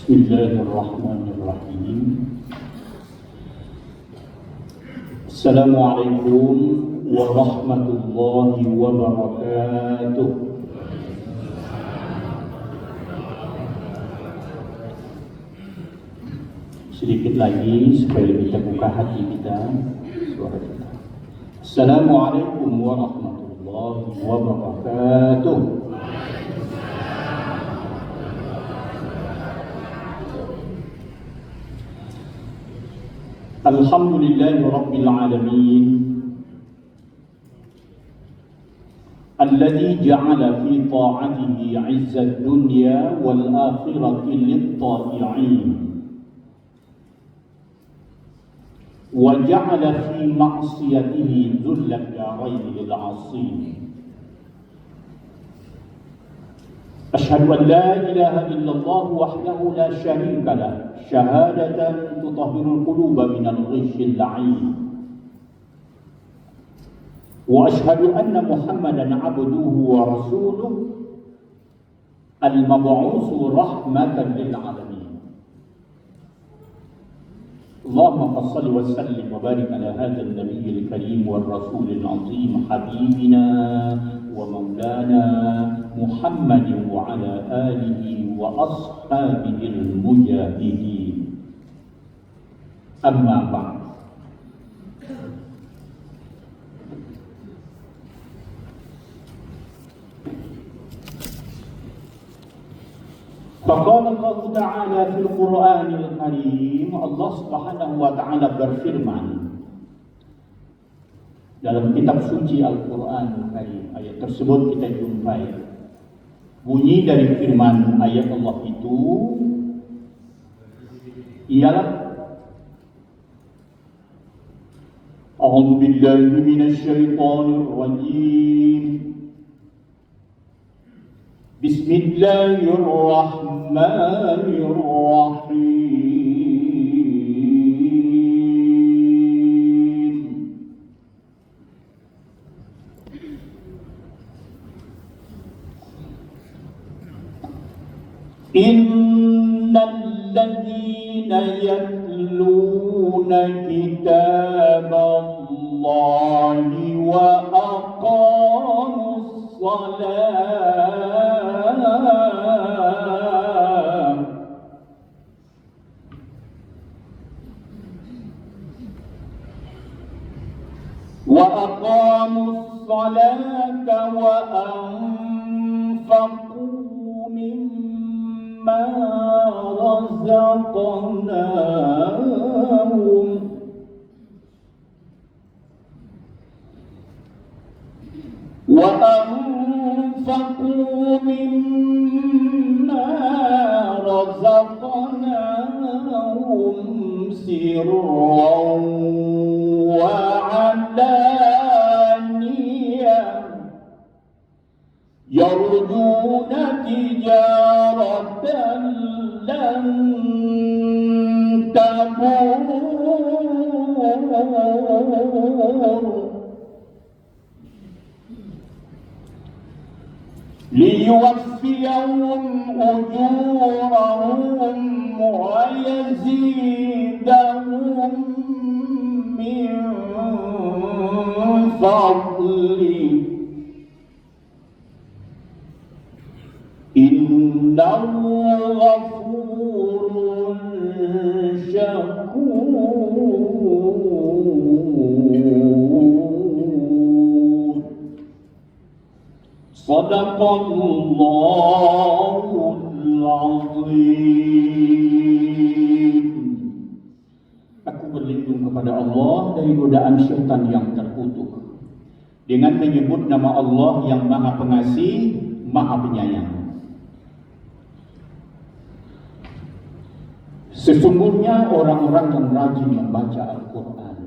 Bismillahirrahmanirrahim. Assalamualaikum warahmatullahi wabarakatuh. Sedikit lagi supaya kita buka hati kita, suara kita. Assalamualaikum warahmatullahi wabarakatuh. Alhamdulillahi Rabbil Alamin Alladhi ja'ala fi ta'atihi 'izzad dunya wal akhirati lit-ta'i'in wa ja'ala fi ma'siyatihi dhullad darain lil-'asin. Ashhadu an la ilaha illallah wahdahu la syarika lah syahadatan tutahhirul quluba minal ghishil la'in. Wa ashhadu anna Muhammadan 'abduhu wa rasuluhu al-mab'utsu rahmatan lil 'alamin. Allahumma shalli wa sallim wa barik ala hadzal nabiyil karim war rasulil 'azim habibina wa maulana Muhammadin wa ala alihi wa ashabihil mujahidin. Amma ba'd. Faqala Allah Ta'ala fil Qur'anil Karim, Allah Subhanahu wa Ta'ala berfirman dalam kitab suci Al-Qur'anul Karim. Ayat tersebut kita jumpai. Bunyi dari firman ayat Allah itu ialah A'udzu billahi minasy syaithanir rajim. Bismillahirrahmanirrahim. Innal ladzina yatluna kitaballahi wa aqamus shalah wa anfaqu mimma razaqnahum sirran wa 'alaniyah yarjuna tijaratan lan tabur liyuwaffiyahum ujurahum wa yazidahum min fadlih innahu ghafurun syakur. Sadaqallahul azim. Aku berlindung kepada Allah dari godaan syaitan yang terkutuk dengan menyebut nama Allah yang Maha Pengasih, Maha Penyayang. Sesungguhnya orang-orang yang rajin membaca Al-Quran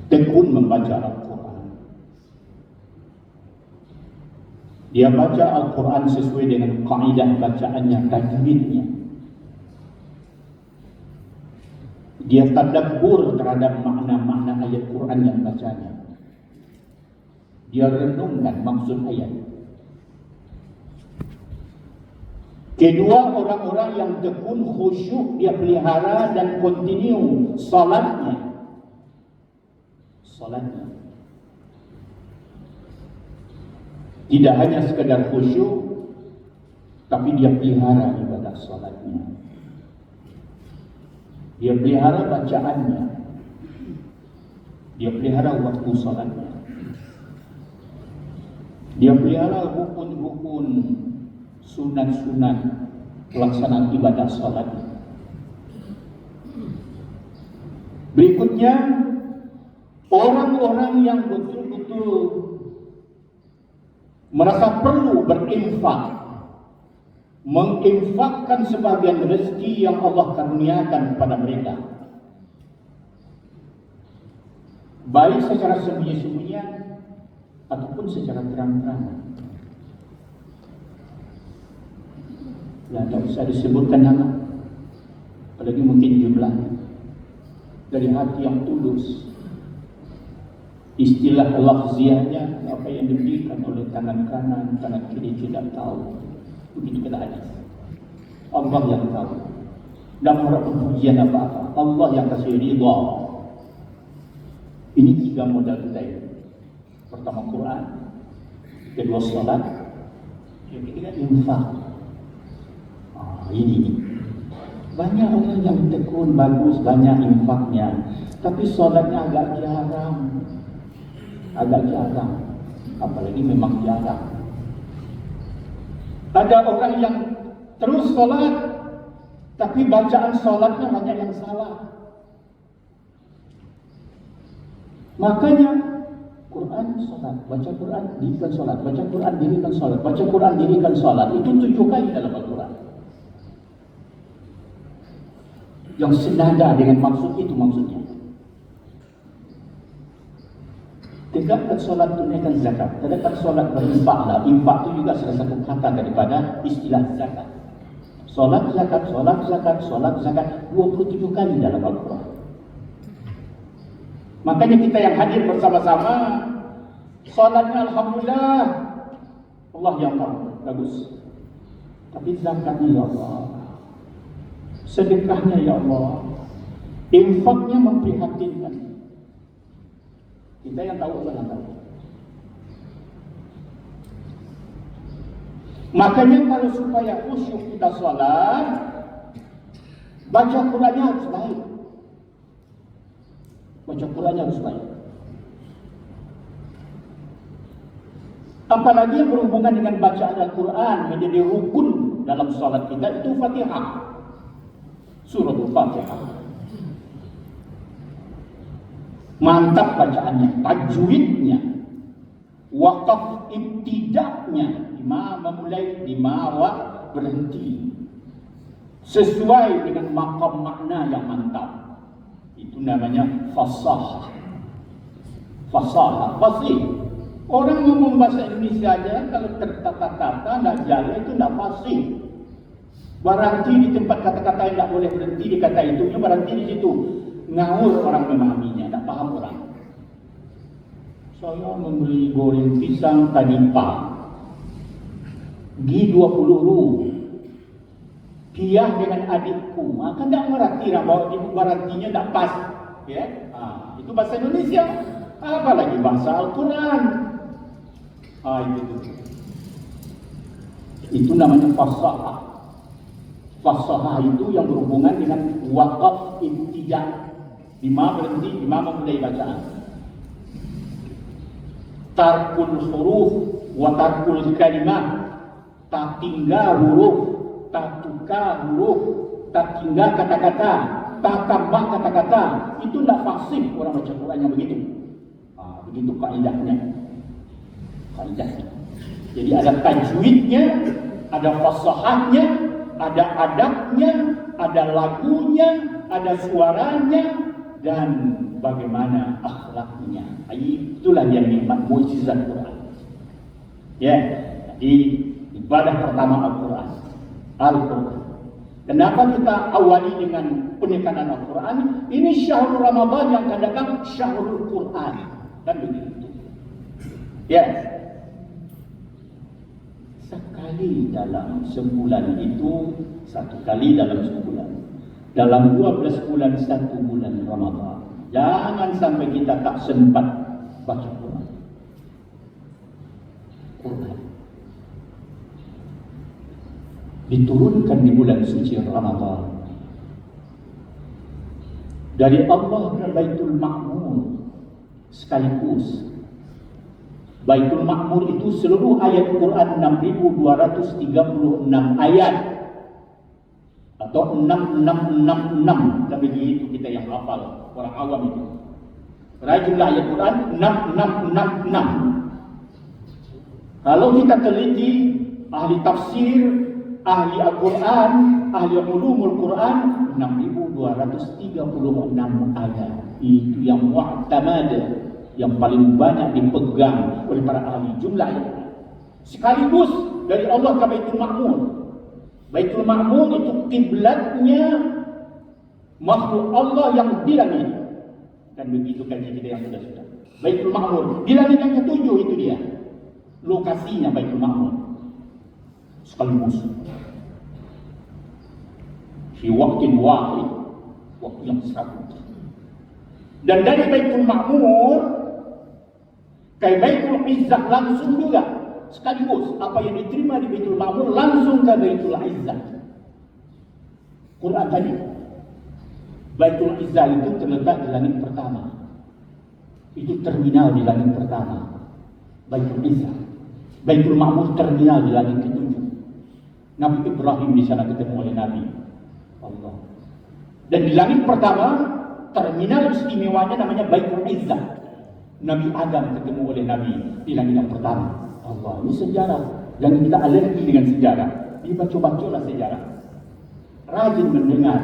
tekun membaca Al-Quran. Dia baca Al-Quran sesuai dengan kaidah bacaannya, tajwidnya. Dia tadabbur terhadap makna-makna ayat Quran yang bacanya. Dia renungkan maksud ayat. Kedua, orang-orang yang tekun khusyuk, dia pelihara dan kontinu salatnya. Salatnya tidak hanya sekadar khusyuk, tapi dia pelihara ibadah salatnya. Dia pelihara bacaannya. Dia pelihara waktu salatnya. Dia pelihara rukun-rukun, sunat-sunat pelaksanaan ibadah salat. Berikutnya, orang-orang yang betul-betul merasa perlu berinfak, menginfakkan sebagian rezeki yang Allah karuniakan kepada mereka, baik secara sembunyi-sembunyian ataupun secara terang-terangan. Ya, tak usah disebutkan nama, apalagi mungkin jumlahnya. Dari hati yang tulus. Istilah lafziahnya, apa yang diberikan oleh tangan kanan, tangan kiri tidak tahu. Begitu kata hadis. Allah yang tahu. Dan harap pujian apa-apa, Allah yang kasih ridha. Ini 3 modal kita ini. Pertama Quran, kedua salat, yang ketiga infak. Ini banyak orang yang tekun, bagus, banyak infaknya, tapi salatnya agak jarang, apalagi memang jarang. Ada orang yang terus salat, tapi bacaan salatnya banyak yang salah. Makanya Quran salat, baca Quran dirikan salat, baca Quran dirikan salat, baca Quran dirikan salat, itu 7 kali dalam Al-Quran. Yang senada dengan maksud itu maksudnya. Tegakkan solat, tunaikan zakat. Tegakkan solat, berinfaklah. Infak itu juga salah satu kata daripada istilah zakat. Solat zakat, solat zakat, solat zakat 27 kali dalam Al-Quran. Makanya kita yang hadir bersama-sama, solatnya Alhamdulillah, Allah yang tahu, bagus. Tapi zakatnya ya Allah, sedekahnya ya Allah, infaknya memprihatinkan. Kita yang tahu, Allah yang tahu. Makanya kalau supaya khusyuk kita sholat, baca Qurannya harus baik. Baca Qurannya harus baik. Apalagi yang berhubungan dengan bacaan Al-Quran menjadi rukun dalam sholat kita, itu Fatihah. Surah Al-Fatihah. Mantap bacaannya, tajwidnya, wakaf ibtidaknya, di mana memulai, di mana berhenti, sesuai dengan makam makna yang mantap. Itu namanya fasahah. Fasahah, fasih. Orang ngomong bahasa Indonesia aja kalau tertata-tata, tidak jalan, itu tidak fasih. Berhenti di tempat kata-kata yang tidak boleh berhenti di kata itu, berhenti di situ. Ngawur orang memahaminya, tak paham orang. Saya membeli goreng pisang tadi pagi, 20 ru. Dia dengan adikku, maka tidak mengerti bahwa ibu berhentinya tidak pas. Ya? Itu bahasa Indonesia, apalagi bahasa Al-Quran. Itu namanya fasahah. Fasahah itu yang berhubungan dengan wakaf ibtidak. Di mana berhenti, di mana memulai bacaan. Tarkul huruf wa tarkul kalimah. Tak tinggal huruf, tak tukar huruf, tak tinggal kata-kata, tak tambah kata-kata. Itu tidak fasih orang baca Quran yang begitu. Begitu kaidahnya. Jadi ada tajwidnya, ada fasahahnya, ada adabnya, ada lagunya, ada suaranya, dan bagaimana akhlaknya. Itulah yang nikmat mukjizat Quran. Ya, jadi ibadah pertama Al-Quran. Al-Quran. Kenapa kita awali dengan penekanan Al-Quran? Ini syahrul Ramadan yang akan datang syahrul Quran. Kan begitu. Ya. Sekali dalam sebulan itu, satu kali dalam sebulan. Dalam 12 bulan, satu bulan Ramadan. Jangan sampai kita tak sempat baca Quran. Quran diturunkan di bulan suci Ramadan dari Allah ke Baitul Ma'mur sekaligus. Baitul Ma'mur itu seluruh ayat Quran 6.236 ayat atau 6666, tapi itu kita yang hafal, orang awam itu. Berapa jumlah ayat Quran? 6666. Kalau kita teliti, ahli tafsir, ahli Al-Quran, ahli ulumul Quran, 6.236 ayat. Itu yang mu'tamad, yang paling banyak dipegang oleh para ahli jumlah ayat. Sekaligus dari Allah ke Baitul Ma'mur. Baitul Ma'mur itu kiblatnya makhluk Allah yang di langit. Dan begitu kaji kita yang sudah. Baitul Ma'mur di langit yang ketujuh itu dia. Lokasinya Baitul Ma'mur. Sekaligus di waktu wahid, waktu yang sama. Dan dari Baitul Ma'mur ke Baitul Izzah langsung juga sekaligus. Apa yang diterima di Baitul Ma'mur langsung ke Baitul Izzah. Quran tadi, Baitul Izzah itu terletak di langit pertama. Itu terminal di langit pertama, Baitul Izzah. Baitul Ma'mur terminal di langit ketujuh. Nabi Ibrahim di sana ketemu oleh Nabi Allah. Dan di langit pertama, terminal istimewanya namanya Baitul Izzah. Nabi Adam ketemu oleh Nabi di langit yang pertama. Allah, ini sejarah. Jangan kita alergi dengan sejarah. Dibaca-bacalah sejarah. Rajin mendengar,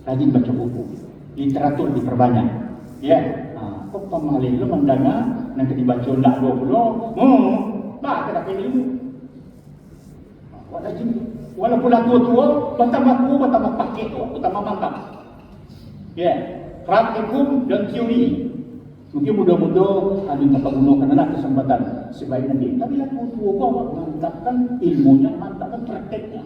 rajin baca buku. Literatur diperbanyak. Ya, kok pamalih lu mendengar, nanti dibaca nak dua-dua. Tak ada ilmu. Walaupun dah tua-tua, bertambah pakai tu, bertambah mantap. Ya, praktikum dan teori. Mungkin muda-muda ada yang tak gunakan anak kesempatan sebaik nanti. Tapi dah tua-tua kau mantapkan ilmunya, mantapkan prakteknya.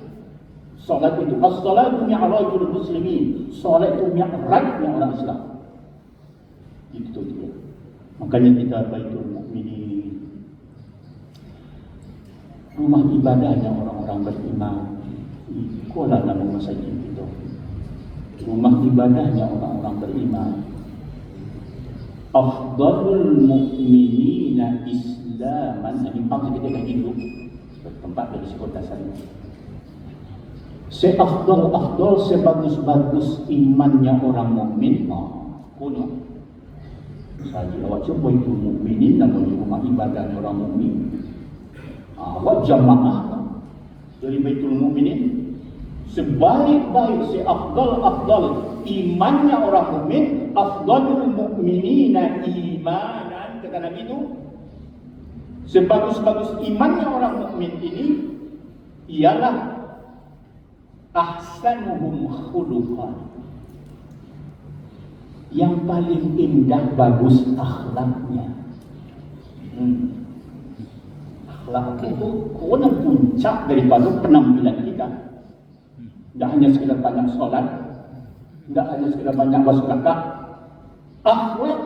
Salat itu, as-salatu mi'rajul muslimin. Salat itu mi'rajnya orang Islam. Itu dia. Makanya kita Baitul Mukminin, rumah ibadahnya orang-orang beriman. Itulah nama masjid itu. Rumah ibadahnya orang-orang beriman. Afdalul mu'minina islaman. Ini pangkat kita kaji dulu. Tempat dari sekota sana. Seafdal, sebagus-bagus imannya orang mukmin. Kuno. Saya awak coba itu mukminin namanya rumah ibadahnya orang mukmin. Awak jamaah dari Baitul Mukminin sebaik-baik seafdal imannya orang mukmin, afdalul mukminina imanan, kata Nabi itu. Sebagus-bagus imannya orang mukmin ini ialah ahsanuhum khuluqan, yang paling indah bagus akhlaknya. Akhlak itu kena puncak daripada penampilan kita. Tidak hanya sekedar banyak solat, tidak hanya sekedar banyak bersedekah. Akhlak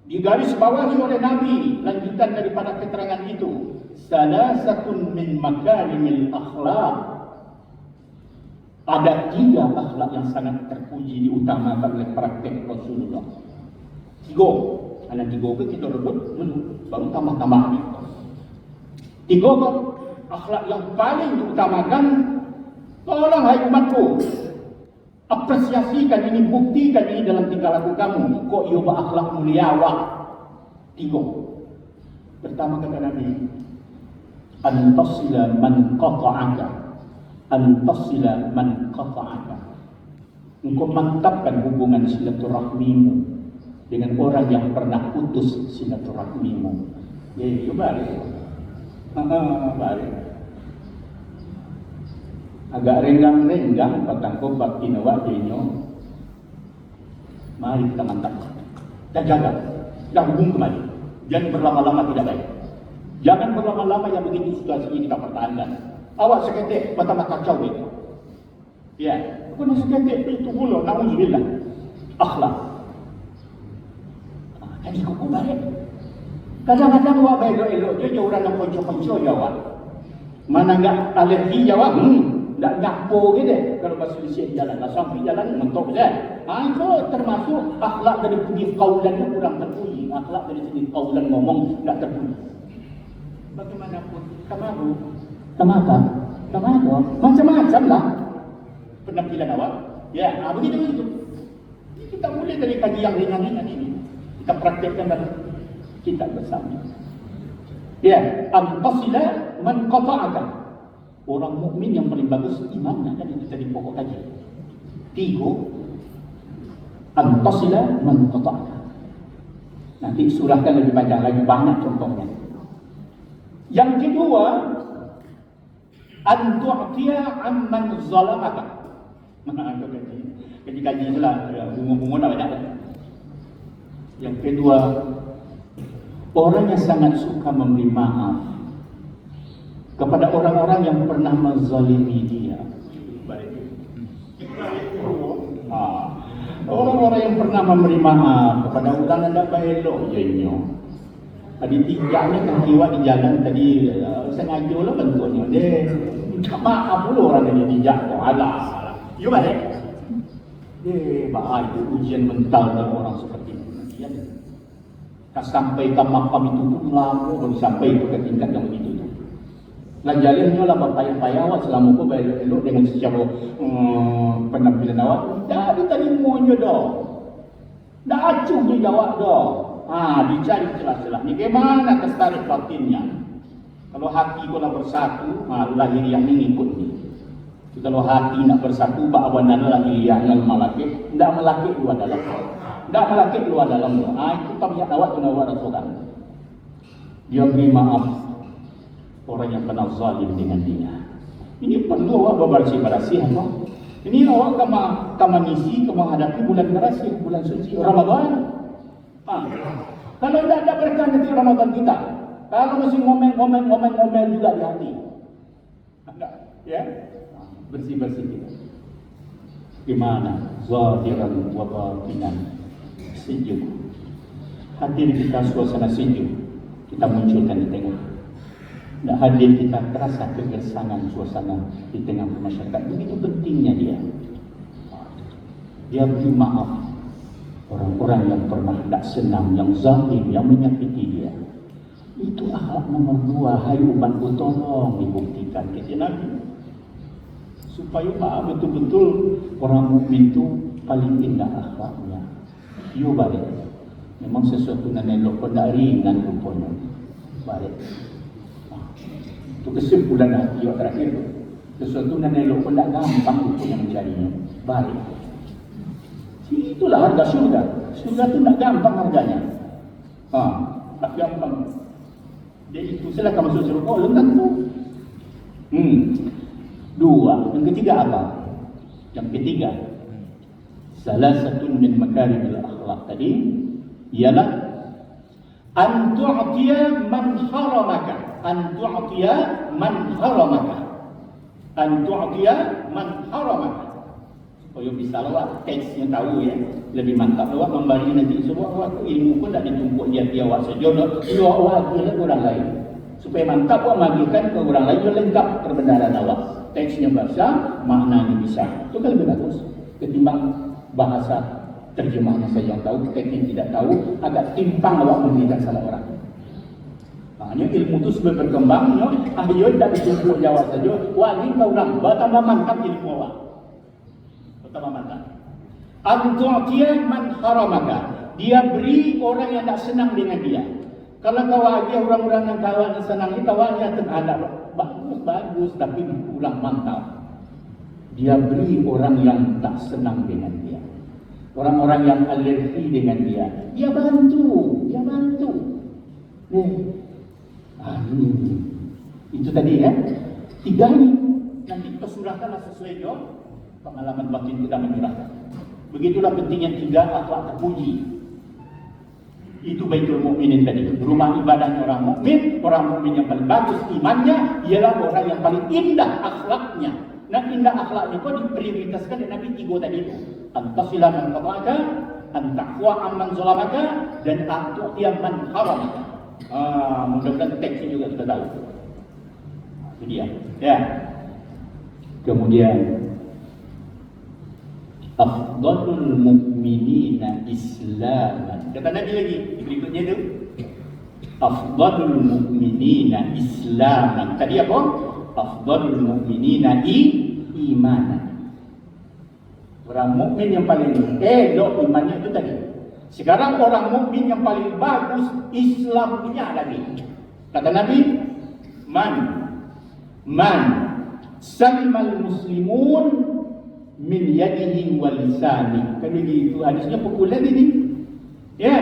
digaris bawahi oleh Nabi. Lanjutan daripada keterangan itu, salasatun min makarimil akhlak. Ada 3 akhlak yang sangat terpuji diutamakan oleh praktek Rasulullah. 3. Ada 3 ke kita rebut dulu, baru tambah-tambah ni. 3 akhlak yang paling diutamakan. Tolong hai umatku, apresiasikan ini, buktikan ini dalam tingkah laku kamu. Kok ia berakhlak mulia awak? 3. Pertama kata Nabi, antasila man qata'aka. Antasila man qata'aka. Engkau mantapkan hubungan silaturahmimu dengan orang yang pernah putus silaturahmimu. Ya, balik. Balik. Agak renggang-renggang patang kau bakti nawak jenyo. Mari kita mantap. Dan jaga. Dah hubung kembali. Jangan berlama-lama, tidak baik. Jangan berlama-lama yang begitu situasi ini kita pertahankan. Awak seketik mata-mata kacau itu. Ya, kena seketik itu pula, na'udzubillah. Akhlak. Jadi kau balik. Kadang-kadang awak baik elok je orang yang konco-konco jawab. Mana enggak alergi jawab, tak nyapo gitu. Kalau pasal siap jalan, sampai jalan mentok je. Itu termasuk akhlak dari segi kaulannya kurang terpuji. Akhlak dari segi kaulan ngomong tak terpuji. Bagaimanapun, kamu apa? Macam-macam lah penampilan awak. Ya, begitu. Kita mulai dari kaji yang ringan-ringan ini. Kita praktekkan dalam kita bersama. Ya, antasila man qata'aka. Orang mukmin yang paling bagus imannya, kan itu tadi pokok kaji. 3, antasila man qata'aka. Nanti surahkan lebih panjang lagi, banyak contohnya. Yang kedua, an tu'tiya amman zalamaka. Ketika kaji itulah bunga-bunga nak banyak. Yang kedua, orang yang sangat suka memberi maaf kepada orang-orang yang pernah menzalimi dia. Orang-orang yang pernah memberi maaf kepada orang yang tak baik elok jenyo. Tadi tinggalnya kaki di jalan tadi sengaja lah bentuknya. Dia minta maaf pula orang yang dijak kau. Alah. You balik. Bahaya ujian mental dari orang seperti itu. Tak sampai ke makam itu pun lama baru sampai ke tingkat yang begitu tu. Lanjalihnya lah berpayah-payah awak selama kau elok dengan secara penampilan awak. Dah diterimanya dah. Dah acuh dia jawab dah. Dicari celah-celah. Ni bagaimana kestarik batinnya? Kalau hati kau nak bersatu, lahiriah ni ngikut ni. Kalau hati nak bersatu, ba'awanan lahiriahnya malakit. Tak malakit luar dalam. Tak malakit luar dalam. Itu tabiat awak tu nawak rasukan. Dia beri maaf orang yang pernah zalim dengan dia. Ini perlu awak berbersih-bersih. Ini awak kama ngisi, kama hadapi bulan bersih, bulan suci Ramadan. Kalau tidak ada berkah nanti Ramadan kita. Kalau masih ngomel juga di hati. Ya? Bersih-bersih kita. Gimana? Zahiran wa batinan. Sejuk. Hadir kita suasana sejuk. Kita munculkan di tengah. Dan hadir kita terasa kegersangan suasana di tengah masyarakat. Begitu pentingnya dia. Dia beri maaf orang-orang yang pernah tidak senang, yang zalim, yang menyakiti dia. Itu akhlak nomor 2. Hai umatku, tolong dibuktikan ke Nabi. Supaya betul-betul orang mukmin itu paling indah akhlaknya. You balik. Memang sesuatu yang elok pun tak ringan rupanya. Balik. Itu kesimpulan hati yang terakhir tu. Sesuatu yang elok pun tak gampang rupanya mencarinya. Balik. Itulah harga syurga. Syurga tu tak gampang harganya. Tak gampang. Jadi itu silakan masuk syurga. Lengan tu. 2. Yang ketiga apa? Yang ketiga, salah satu min makarimil akhlak tadi ialah an tu'tiya man haramaka. An tu'tiya man haramaka. An tu'tiya man haramaka. Supaya bisa awak teks yang tahu ya, lebih mantap awak membagi nanti semua awak ilmu pun tak ditumpuk di hati awak saja. Dia awak kira orang lain. Supaya mantap awak magikan ke orang lain yang lengkap perbenaran awak. Teksnya bahasa, maknanya bisa. Itu kan lebih bagus ketimbang bahasa terjemahnya saja yang tahu, teknik tidak tahu, agak timpang awak memberikan salah orang. Hanya ilmu itu sebab berkembang, ayo tak ditumpuk jawab saja. Wah ini kau orang, bertambah mantap ilmu awak. Bertambah mantap. An-tu'tiya man haramaka. Dia beri orang yang tak senang dengan dia. Kalau kau lagi orang-orang yang kawan senang, ini kawan yang terhadap bagus, tapi kurang mantap. Dia beri orang yang tak senang dengan dia, orang-orang yang alergi dengan dia. Dia bantu. Itu tadi ya. 3 ini nanti kita surahkanlah sesuai dengan pengalaman batin kita menyurahkan. Begitulah pentingnya 3 akhlak terpuji. Itu Baitul Mukminin tadi, rumah ibadahnya orang mukmin. Orang mukmin yang paling bagus imannya ialah orang yang paling indah akhlaknya. Nah, indah akhlaknya kok diprioritaskan di Nabi 3 tadi itu. Antasila man qata'aka, antaqwa amman zalamaka, dan antu'tiya man haramaka. Mudah-mudahan teksnya juga kita tahu. Itu dia. Ya. Kemudian afdalul mu'minina islaman. Kata Nabi lagi berikutnya itu, afdalul mu'minina islaman. Tadi apa? Afdalul mu'minina imanan. Orang mukmin yang paling elok imannya itu tadi. Sekarang orang mukmin yang paling bagus Islamnya lagi. Kata Nabi, man salimal muslimun min yadihi wa lisani. Kan begitu hadisnya populer ini. Ya.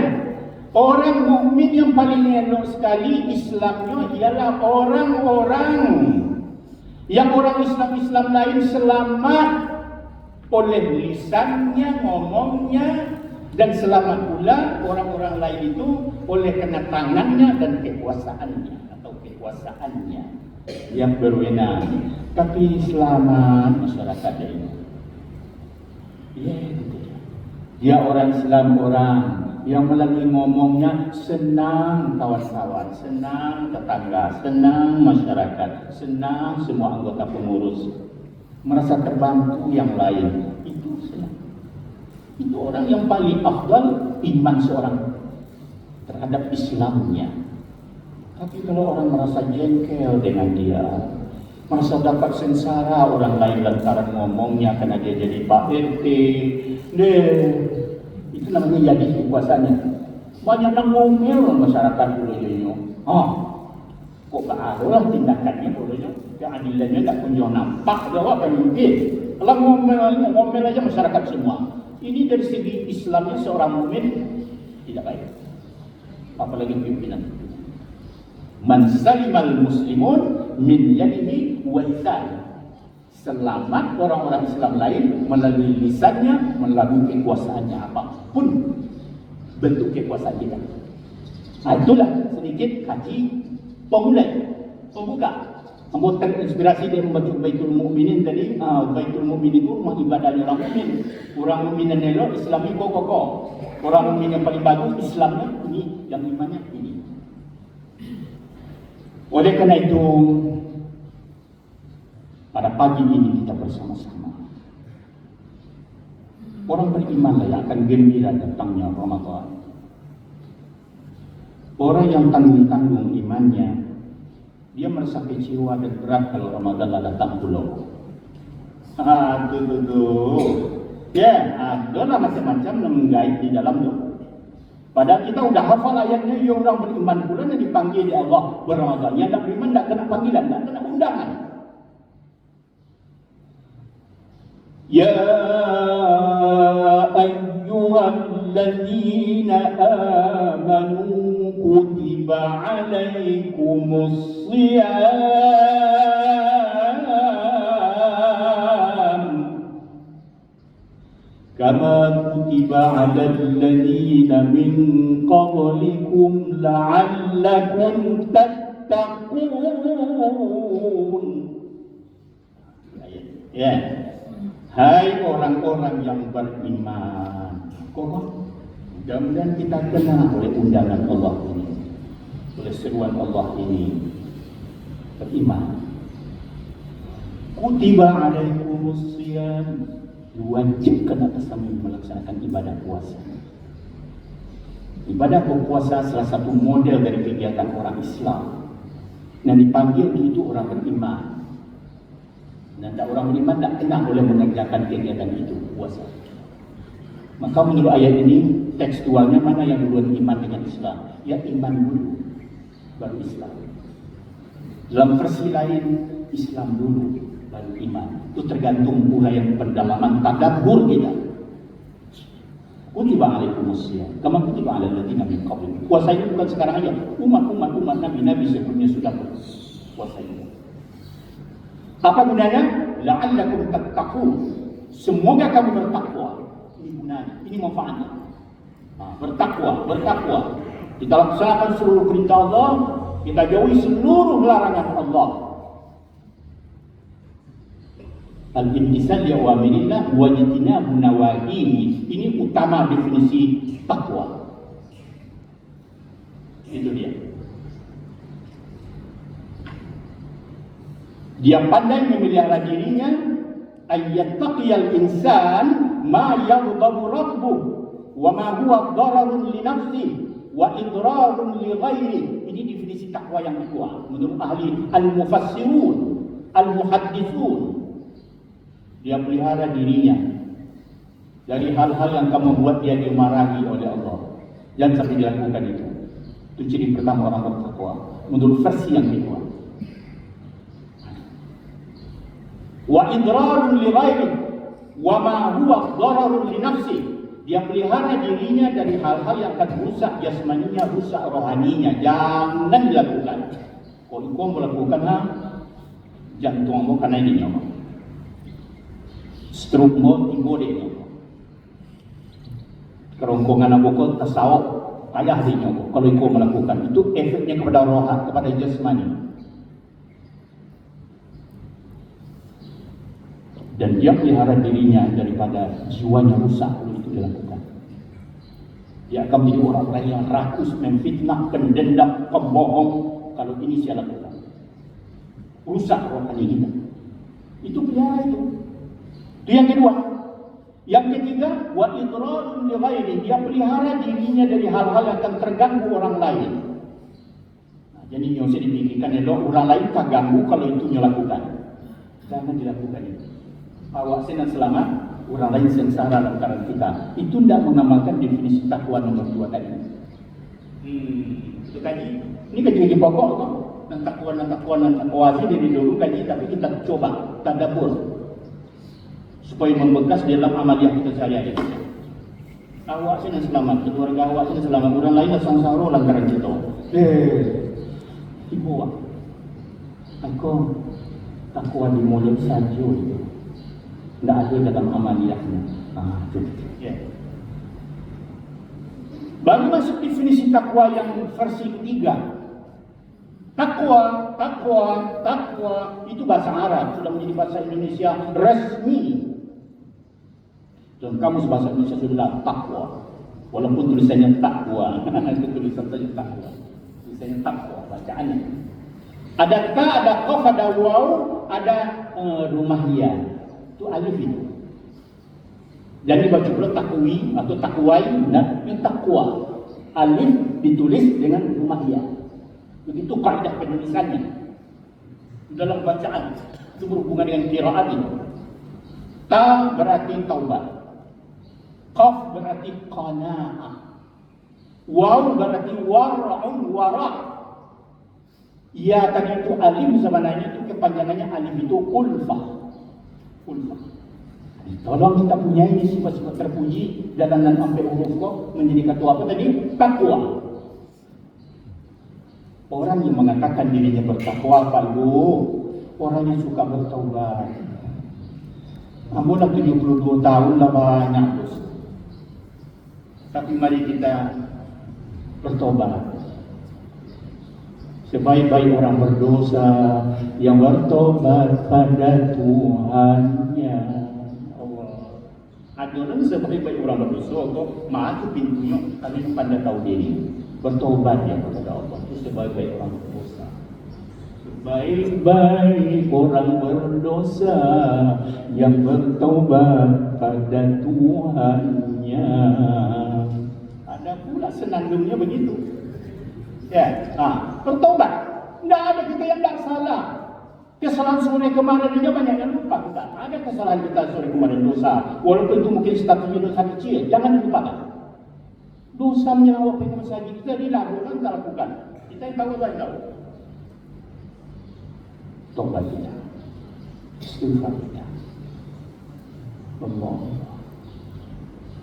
Orang mukmin yang paling elok sekali Islamnya ialah orang-orang yang orang Islam lain selamat oleh lisannya, ngomongnya, dan selamat pula orang-orang lain itu oleh kena tangannya dan kekuasaannya atau kekuasaannya yang berwenang. Tapi selamat masyarakat ini. Ya, gitu. Dia orang Islam, orang yang melalui ngomongnya senang kawan-kawan, senang tetangga, senang masyarakat, senang semua anggota pengurus, merasa terbantu yang lain. Itu senang. Itu orang yang paling afdal iman seorang terhadap Islamnya. Tapi kalau orang merasa jengkel dengan dia, merasa dapat sengsara orang lain lantaran ngomongnya karena dia jadi Pak RT, itu namanya jadi kekuasaannya. Banyak yang ngomel masyarakat dulunya. Kok gak ada lah tindakannya dulunya. Keadilannya gak kunjung nampak. Jawab kan mungkin. Kalau ngomel aja masyarakat semua. Ini dari segi Islamnya seorang mukmin tidak baik. Apalagi pimpinan. Man salimal muslimun min yadihi wa lisanihi. Selamat orang-orang Islam lain melalui lisannya, melalui kekuasaannya, apapun bentuk kekuasaan kita. Itulah sedikit kaji pembuka. Membuat terinspirasi dari membaca Baitul Mukminin tadi. Baitul Mukminin itu rumah ibadahnya orang mukmin. Orang mukmin yang elok, Islami kokoh. Orang mukmin yang paling bagus Islamnya ini, yang imannya ini. Oleh karena itu, pada pagi ini kita bersama-sama. Orang beriman yang akan gembira datangnya Ramadan. Orang yang tanggung-tanggung imannya, dia merasa kecewa dan berat kalau Ramadan datang belum. Ya, adalah macam-macam yang menggait di dalam tu. Padahal kita udah hafal ayatnya, ya orang beriman pula yang dipanggil di Allah berRamadan. Yang tak beriman tak kena panggilan, tak kena undangan. Ya ayyuhalladzina amanu kutiba alaikumus shiyam kama kutiba alal ladzina min qablikum la'allakum tattaqun. Ya. Hai orang-orang yang beriman. Mudah-mudahan kita kena oleh undangan Allah ini, oleh seruan Allah ini, beriman. Kutiba alaikumus shiyam, diwajibkan atas kami melaksanakan ibadah puasa. Ibadah berpuasa salah satu model dari kegiatan orang Islam. Yang dipanggil itu orang beriman. Dan orang beriman tak kena boleh mengerjakan kegiatan itu, puasa. Maka menurut ayat ini, tekstualnya mana yang duluan iman dengan Islam? Ya iman dulu, baru Islam. Dalam versi lain, Islam dulu, baru iman. Itu tergantung pula yang pendalaman tadabbur kita. Kutiba alaikumusiyam kama kutiba alal ladzina min qablikum. Puasa ini bukan sekarang aja. Umat nabi sebelumnya sudah puasa ini. Apa gunanya? La'allakum tattaqun. Semoga kamu bertakwa. Ini gunanya, ini manfaatnya. Bertakwa. Kita laksanakan seluruh perintah Allah, kita jauhi seluruh larangan Allah. Al-imtisal li awamirillah wa ijtinabu nawahihi. Ini utama definisi takwa. Itu dia. Dia pandai memelihara dirinya, ayyattaqiyal insan ma yaghdabu rabbuh wa ma huwa dararun li nafsihi wa idrarun li ghairihi. Ini definisi takwa yang kuat menurut ahli al-mufassirun, al-muhadditsun. Dia pelihara dirinya dari hal-hal yang akan membuat dia dimarahi oleh Allah. Jangan sampai dilakukan itu. Itu ciri pertama orang bertakwa menurut versi yang kedua. Wa idrarun li ghairi wa ma huwa dararun li nafsi. Dia pelihara dirinya dari hal-hal yang akan rusak jasmaninya, rusak rohaninya. Jangan dilakukan. Kalau kau melakukan jantung kamu kena ini nyawa. Stroke mo timbul dia. Kerongkongan aboko tasawuf kaya harinya. Kalau kau melakukan itu efeknya kepada roh, kepada jasmani. Dan dia pelihara dirinya daripada jiwanya rusak kalau itu dilakukan. Dia akan menjadi orang-orang yang rakus, memfitnah, pendendam, pembohong kalau ini saya lakukan. Rusak rohani kita. Itu pelihara itu. Itu yang kedua. Yang ketiga, wa idrarun li ghairi. Dia pelihara dirinya dari hal-hal yang akan terganggu orang lain. Nah, jadi yang usah dipikirkan orang lain tak ganggu kalau itu dilakukan. Jangan dilakukan itu. Awak senang selamat, orang lain sengsara lantaran kita. Itu tidak mengamalkan definisi takwa nomor 2 tadi. Itu tadi. Ini kaji pokok kok. Dan takwa sih dari dulu kaji, tapi kita coba tadabbur supaya membekas dalam amaliyah kita sehari-hari. Awak senang selamat, keluarga awak senang selamat, orang lain sengsara lantaran kita. Ibu awak, aku takwa di mulut saja itu. Tidak ada dalam amaliyahnya. Itu. Yeah. Baru masuk definisi takwa yang versi ketiga. Takwa itu bahasa Arab, sudah menjadi bahasa Indonesia resmi. Dan kamus bahasa Indonesia sudah takwa. Walaupun tulisannya takwa, itu tulisan saja takwa. Tulisannya takwa, bacaannya. Ada ka, ada qaf, ada waw, ada rumahiyah. Itu alif itu. Jadi baca pula takwi atau takwai, nah ini takwa. Alif ditulis dengan rumahiyah. Begitu kaidah penulisannya. Dalam bacaan itu berhubungan dengan qiraat itu. Ta berarti taubat. Qaf berarti qanaah. Waw berarti wara'un wara'. Ya tadi itu alif sebenarnya itu kepanjangannya alif itu ulfah. Tolong kita punya ini sifat-sifat terpuji dan sampai huruf kok menjadi kata apa tadi? Takwa. Orang yang mengatakan dirinya bertakwa, Pak Ibu, orang yang suka bertaubat. Amulah 72 tahun lah banyak dosa. Tapi mari kita bertobat. Sebaik-baik orang berdosa yang bertobat pada Tuhannya. Allah. Ada orang sebaik-baik orang berdosa kok masuk pintunya kami pandai tahu diri bertobat ya kepada Allah. Itu sebaik-baik orang berdosa. Sebaik-baik orang berdosa yang bertobat pada Tuhannya. Ada pula senandungnya begitu. Ya, bertobat. Tidak ada kita yang tidak salah. Kesalahan sore kemarin juga banyak yang lupa kita. Ada kesalahan kita sore kemarin dosa. Walaupun itu mungkin statusnya dosa kecil, jangan dilupakan. Dosa menyerang waktu saja kita dilakukan, kita lakukan. Kita yang tahu. Tobat kita. Istighfar kita. Allah.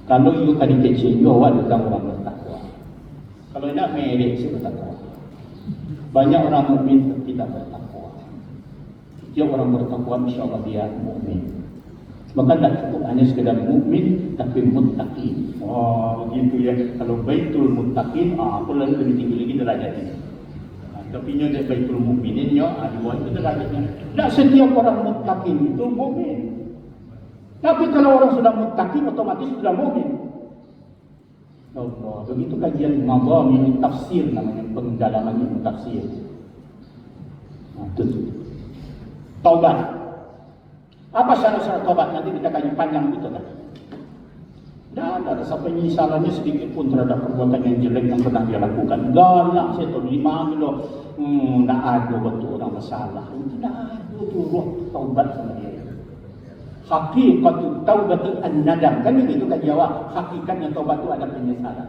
Kalau you kali kecil, you awak datang orang bertakwa. Kalau nak merek, saya bertakwa. Banyak orang mukmin tidak bertakwa. Setiap orang bertakwa, insyaAllah dia mukmin. Maka tak cukup hanya sekedar mukmin, tapi muttaqin. Oh, begitu ya. Kalau baitul muttaqin, apa lebih tinggi lagi derajatnya. Tapi nyo dia baitul mukminin nyo, di bawah itu derajatnya. Tak setiap orang muttaqin itu mukmin. Tapi kalau orang sudah muttaqin, otomatis sudah mukmin. Allah, begitu kajian madhami tafsir namanya, pendalaman ilmu tafsir. Itu. Taubat. Apa syarat-syarat taubat? Nanti kita kaji panjang itu kan. Dan ada rasa penyesalannya sedikit pun terhadap perbuatan yang jelek yang pernah dia lakukan. Galak saya tahu, dimana loh. Tak ada betul orang bersalah. Itu tak ada tu ruh taubat sama dia. Haqiqatu taubatu an-nadam. Kan begitu kan jawab. Hakikatnya taubat itu ada penyesalan.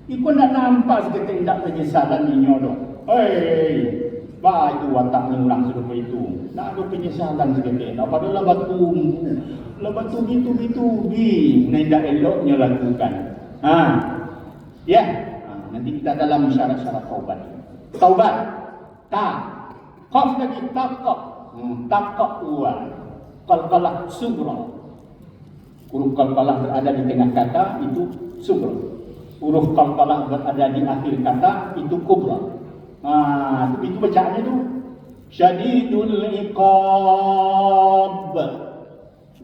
Iku nak nampak seketika tidak penyesalan ni nyodoh. Hei. Bah itu watak mengulang serupa itu. Tak ada penyesalan seketika. Apa dah lebat tunggu. Lebat tubi-tubi. Tidak eloknya lakukan. Ya. Nanti kita dalam syarat-syarat taubat. Taubat. Tak. Qaf lagi takak. Takak uang. Qalqalah sugra. Huruf qalqalah berada di tengah kata itu sugra. Huruf qalqalah berada di akhir kata itu kubra. Itu bacaannya itu syadidul iqab.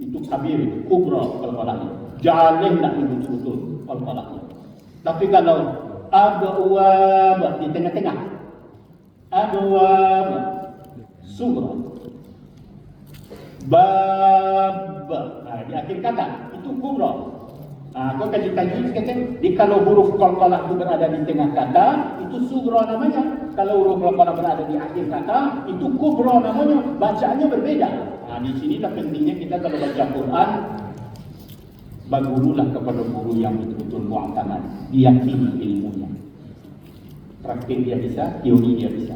Itu kabir itu kubra qalqalahnya. Jalih nak betul-betul qalqalahnya. Tapi kalau abwab di tengah-tengah. Abwab sugra. Bab di akhir kata itu kubra. Kau kaji-kaji sekejap. Kalau huruf qalqalah itu berada di tengah kata itu sugra namanya. Kalau huruf qalqalah berada di akhir kata itu kubra namanya. Bacaannya berbeda. Di sini tak pentingnya kita kalau baca Quran bergurulah kepada guru yang betul-betul mu'tamad, diyakini ilmunya. Praktik dia bisa, teori dia bisa.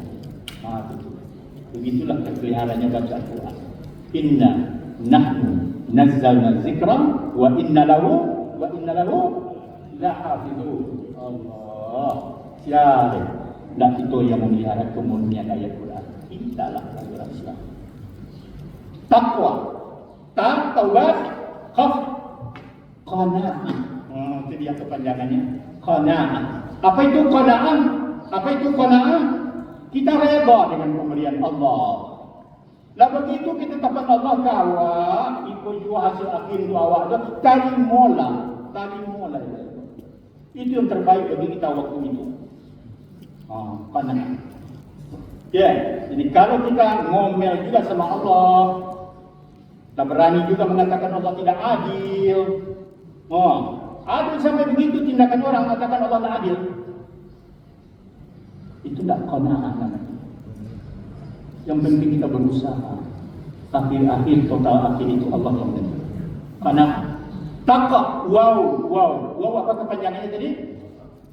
Begitulah kepeliharannya baca Quran. Inna nahnu nazzalna dzikra wa inna lahu lahafizun. Allah. Siapa? Dan itu yang memelihara kemurnian ayat Quran. Inilah orang Islam. Takwa, taubat, khaf, qanaah. Itu dia kepanjangannya. Qanaah. Apa itu qanaah? Apa itu qanaah? Kita reda dengan pemberian Allah. Lah begitu kita dapat Allah kawak, ikut jua hasil akhir itu awak tu, tarimola itu yang terbaik bagi kita waktu itu. Qanaah. Jadi kalau kita ngomel juga sama Allah, kita berani juga mengatakan Allah tidak adil. Adil sampai begitu tindakan orang mengatakan Allah tidak adil. Itu tidak qanaah namanya. Yang penting kita berusaha. Akhir total itu Allah yang menentukan. Karena taqa, wow apa kepanjangannya tadi?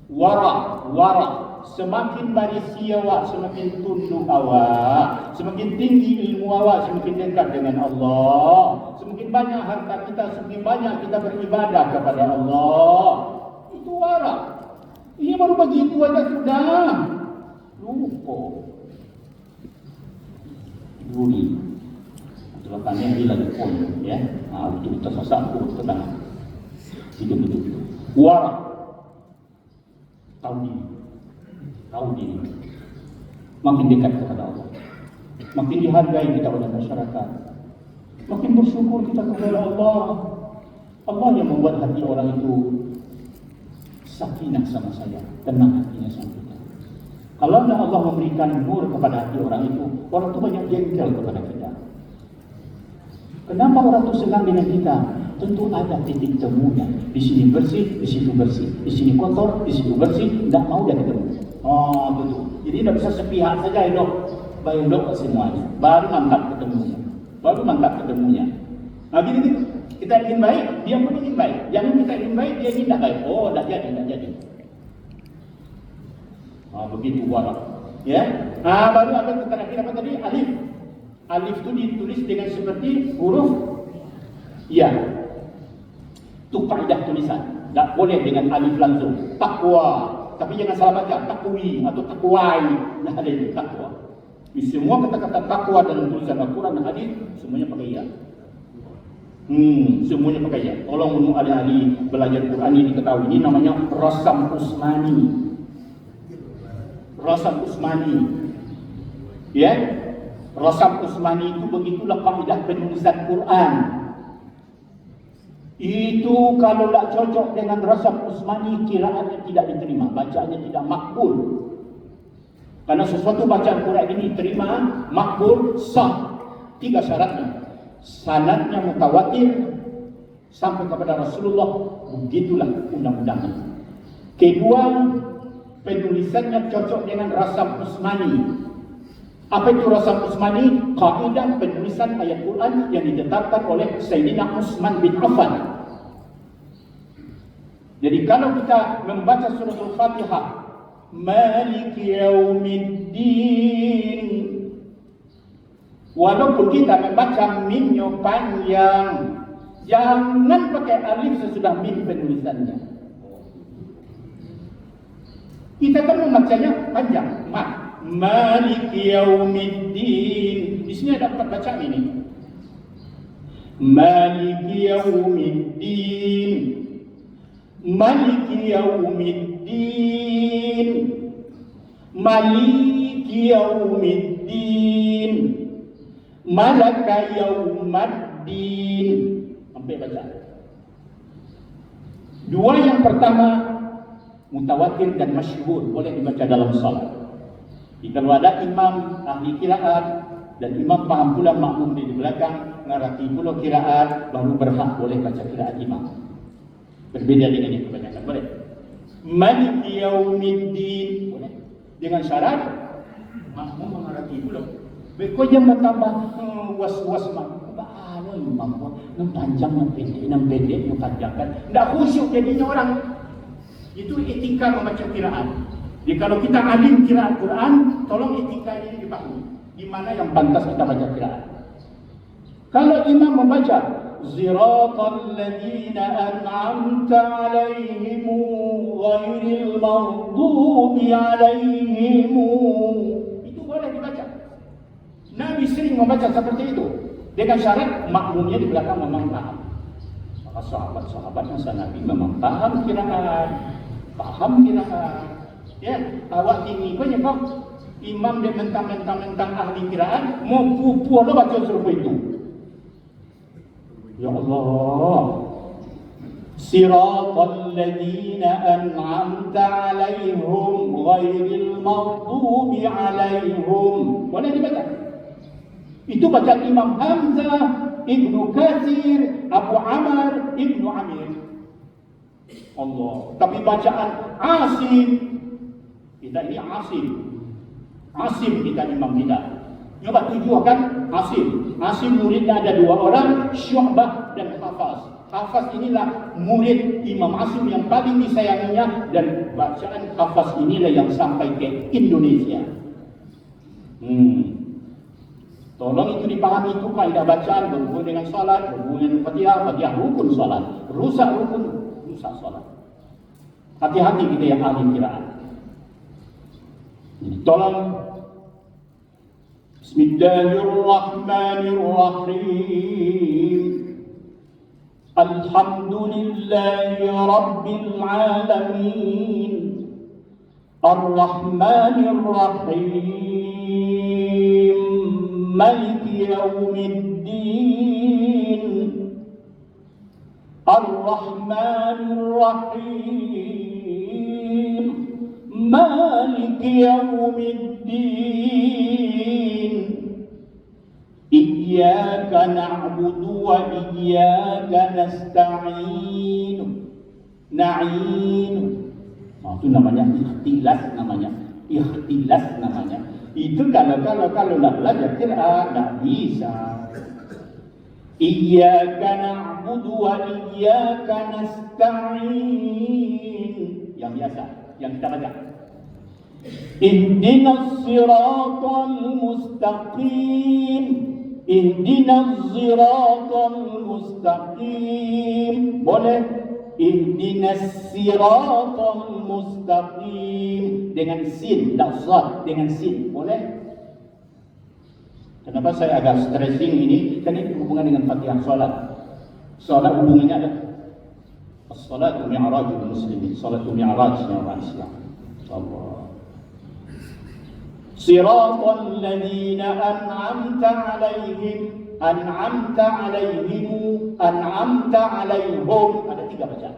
Wara. Semakin baris awak, semakin tunduk awak, semakin tinggi ilmu awak, semakin dekat dengan Allah. Semakin banyak harta kita, semakin banyak kita beribadah kepada Allah. Itu wara. Ini baru begitu aja sudah. Lupa. Duri. Letaknya di lagi pun, ya. Untuk kita sasak pun ke tangan. Begitu. Wara. Tahu diri. Makin dekat kepada Allah. Makin dihargai kita oleh masyarakat. Makin bersyukur kita kepada Allah. Allah yang membuat hati orang itu sakinah sama saya, tenang hatinya sama kita. Kalau Allah memberikan nur kepada hati orang itu banyak jengkel kepada kita. Kenapa orang itu senang dengan kita? Tentu ada titik temunya. Di sini bersih, di situ bersih. Di sini kotor, di situ bersih. Tidak mau dia ketemu. Betul. Jadi tidak bisa sepihak saja elok. Elok semuanya. Baru mantap ketemunya. Gini. Kita ingin baik, dia pun ingin baik. Jangan kita ingin baik, dia ingin tak baik. Tak jadi. Begitu warak. Ya. Baru ada terakhir apa tadi? Alif itu ditulis dengan seperti huruf ya. Itu kaedah tulisan. Tak boleh dengan alif langsung. Taqwa. Tapi jangan salah baca. Taqwi atau taqwai. Nah, ada itu taqwa. Semua kata-kata taqwa dalam tulisan Al-Quran dan hadis semuanya pakai ya. Semuanya pakai ya. Tolong ada ahli belajar Quran ini diketahui. Ini namanya Rasam Usmani. Rasam Usmani. Ya. Rasam Usmani itu begitulah kaidah penulisan Quran. Itu kalau tak cocok dengan Rasam Usmani, kiraannya tidak diterima, bacaannya tidak makbul. Karena sesuatu bacaan Quran ini diterima, makbul, sah. 3 syaratnya. Sanadnya mutawatir sampai kepada Rasulullah, begitulah undang-undangnya. Kedua, penulisannya cocok dengan Rasam Usmani. Apa itu Rasam Usmani? Kaidah penulisan ayat Quran yang ditetapkan oleh Sayyidina Utsman bin Affan. Jadi kalau kita membaca surah Al-Fatihah, Maliki Yaumiddin, walaupun kita membaca mimnya panjang, jangan pakai alif sesudah mim penulisannya. Kita kan membacanya panjang, Maliki Yaumiddin. Di sini ada 4 bacaan ini. Maliki Yaumiddin. Maliki Yaumiddin. Maliki Yaumiddin. Malaka Yaumaddin. Sampai baca. 2 yang pertama mutawatir dan masyhur, boleh dibaca dalam salat. Jika ada imam ahli qiraat dan imam paham pula makmum di belakang ngarati pula qiraat, baru berhak boleh baca qiraat imam. Berbeda dengan yang kebanyakan, boleh. Maliki Yaumiddin, boleh. Dengan syarat makmum mengarati pula. Beko jangan tambah was-was makmum. Apa imam yang panjang, yang pendek, yang panjang kan. Tak khusyuk jadinya orang. Itu etika membaca qiraat. Jadi kalau kita alim qiraat Quran, tolong etika ini dipahami. Di mana yang pantas kita baca qiraat. Kalau imam membaca Ziratal ladzina an'amta 'alaihim ghairil maghdubi 'alaihim, itu boleh dibaca. Nabi sering membaca seperti itu dengan syarat makmumnya di belakang memang paham. Maka sahabat-sahabat masa Nabi memang paham qiraat. Ya, awak ini banyak kau imam dia mentang-mentang ahli qiraat, mau pupu lo baca suruh itu. Ya Allah. Siratal ladzina an'amta 'alaihim ghairil maghdubi 'alaihim. Boleh dibaca. Itu bacaan Imam Hamzah, Ibnu Katsir, Abu Amr, Ibnu Amir. Allah. Tapi bacaan Asim, kita ini Asim kita imam kita. Coba tujuhkan Asim. Asim muridnya ada 2 orang, Syu'bah dan Hafaz. Hafaz inilah murid Imam Asim yang paling disayanginya, dan bacaan Hafaz inilah yang sampai ke Indonesia. Tolong itu dipahami, itu kaidah bacaan berhubungan dengan salat, berhubungan dengan Fatihah rukun salat. Rusak rukun, rusak salat. Hati-hati kita yang ahli qiraat. Tolong. Bismillahirrahmanirrahim. Alhamdulillahi Rabbil Alamin. Ar-Rahmanir-Rahim. Maliki Yaumiddin. Ar-Rahmanir-Rahim. Maliki Yaumiddin. Iyyaka na'budu wa iyyaka nasta'in. Itu namanya ikhtilas namanya. Itu kalau nak belajar qiraat tak bisa. Iyyaka na'budu wa iyyaka nasta'in. Yang biasa, yang kita baca. Ihdinas siratal mustaqim. Ihdinas siratal mustaqim. Boleh? Ihdinas siratal mustaqim. Dengan sin, tak zat, dengan sin. Boleh? Kenapa saya agak stressing ini? Kan ini berhubungan dengan Fatihah salat. Salat hubungannya ada as-salatu mi'rajul muslimin. Salatu mi'rajnya orang Islam. Allah. Siratal ladzina an'amta 'alaihim, an'amta 'alaihim, an'amta 'alaihim. Ada 3 bacaan.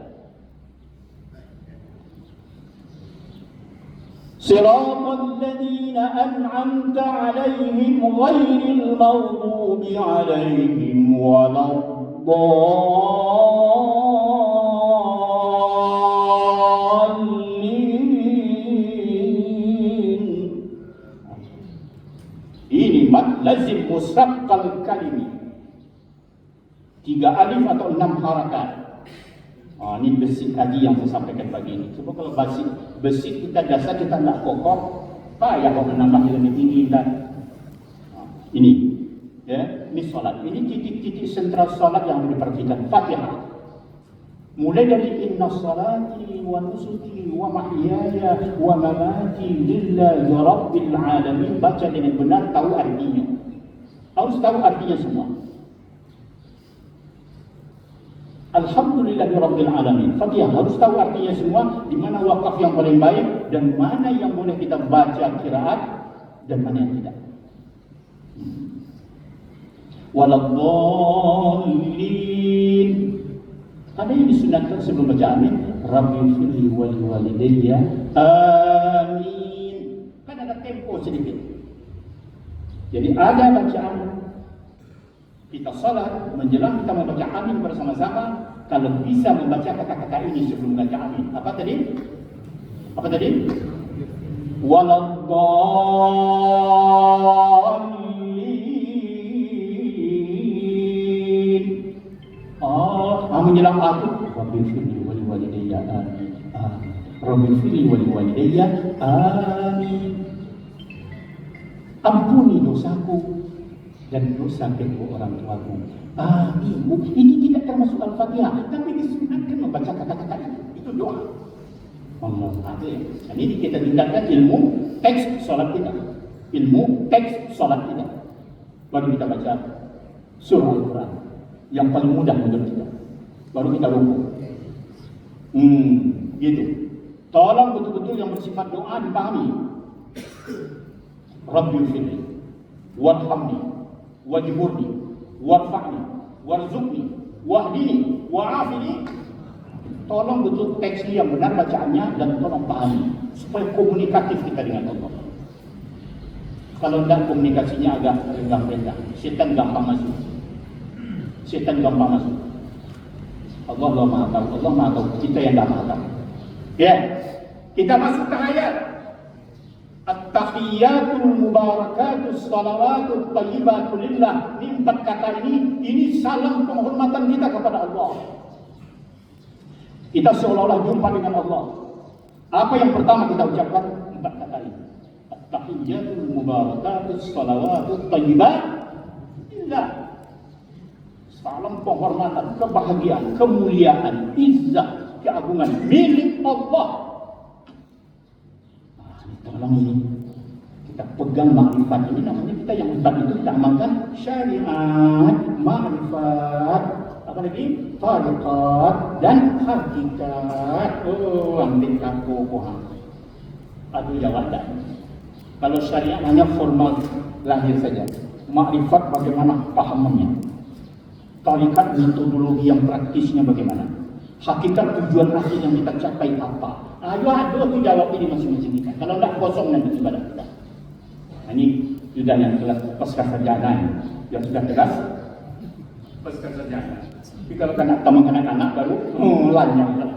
Siratal ladzina an'amta 'alaihim ghairil maghdubi 'alaihim waladdallin. Ini mad lazim musaqqal kalimi. 3 alif atau 6 harakat. Ini besi tadi yang saya sampaikan pagi ini. Sebab kalau besi kita dasar kita tak kokoh, payah kalau menambah lebih tinggi dan ini, ya, ini solat. Ini titik-titik sentral solat yang diperhatikan. Fatihah. Mulai dari inna salati wa nusuki wa mahyaya wa mamati lillahi rabbil alamin. Baca dengan benar, tahu artinya. Harus tahu artinya semua. Alhamdulillahi rabbil alamin. Fatihah harus tahu artinya semua, di mana wakaf yang paling baik dan mana yang boleh kita baca qiraat dan mana yang tidak. Waladdallin. Ada yang disunatkan sebelum baca amin, Rabbighfirli wa liwalidayya amin. Kan ada tempo sedikit. Jadi ada bacaan kita salat menjelang kita membaca amin bersama-sama. Kalau bisa membaca kata-kata ini sebelum membaca amin. Apa tadi? Apa tadi? Waladdallin. Menjelang aku, Rabbighfirli wa liwalidayya amin. Rabbighfirli wa liwalidayya amin. Ampuni dosaku dan dosa kedua orang tuaku. Amin. Ini tidak termasuk Al-Fatihah, tapi disunatkan membaca kata-kata itu. Itu doa. Allah. Dan ini kita tingkatkan ilmu teks salat kita. Ilmu teks salat kita. Baru kita baca surah Al-Quran yang paling mudah menurut kita. Baru kita rukuk. Gitu. Tolong betul-betul yang bersifat doa dipahami. Rabbighfirli warhamni wajburni warfa'ni warzuqni wahdini wa'afini. Tolong betul teksnya yang benar bacaannya dan tolong pahami supaya komunikatif kita dengan Allah. Kalau tidak komunikasinya agak renggang-renggang, setan gampang masuk. Allah Maha tahu, Allah Maha tahu, kita yang tidak Maha tahu. Ya, kita masuk ke ayat. At-tahiyyatul mubarakatus salawatut thayyibatu lillah. Ini 4 kata ini salam penghormatan kita kepada Allah. Kita seolah-olah jumpa dengan Allah. Apa yang pertama kita ucapkan? 4 kata ini. At-tahiyyatul mubarakatus salawatut thayyibatu lillah. Salam penghormatan, kebahagiaan, kemuliaan, izzah, keagungan milik Allah. Tolong ini kita pegang makrifat ini, namanya kita yang 4 itu kita amalkan syariat, makrifat, apa lagi? Tariqat dan hakikat. Ambil kaku pohon. Aduh jawaban. Kalau syariat hanya formal lahir saja. Makrifat bagaimana pahamannya? Tariqat metodologi yang praktisnya bagaimana? Hakikat tujuan akhir yang kita capai apa? Ayo jawab ini masing-masing kita. Kalau tidak kosong nanti ibadah kita. Ini sudah yang kelas pasca sarjana, yang sudah kelas pasca sarjana. Tapi kalau kanak-kanak baru lanyang lah.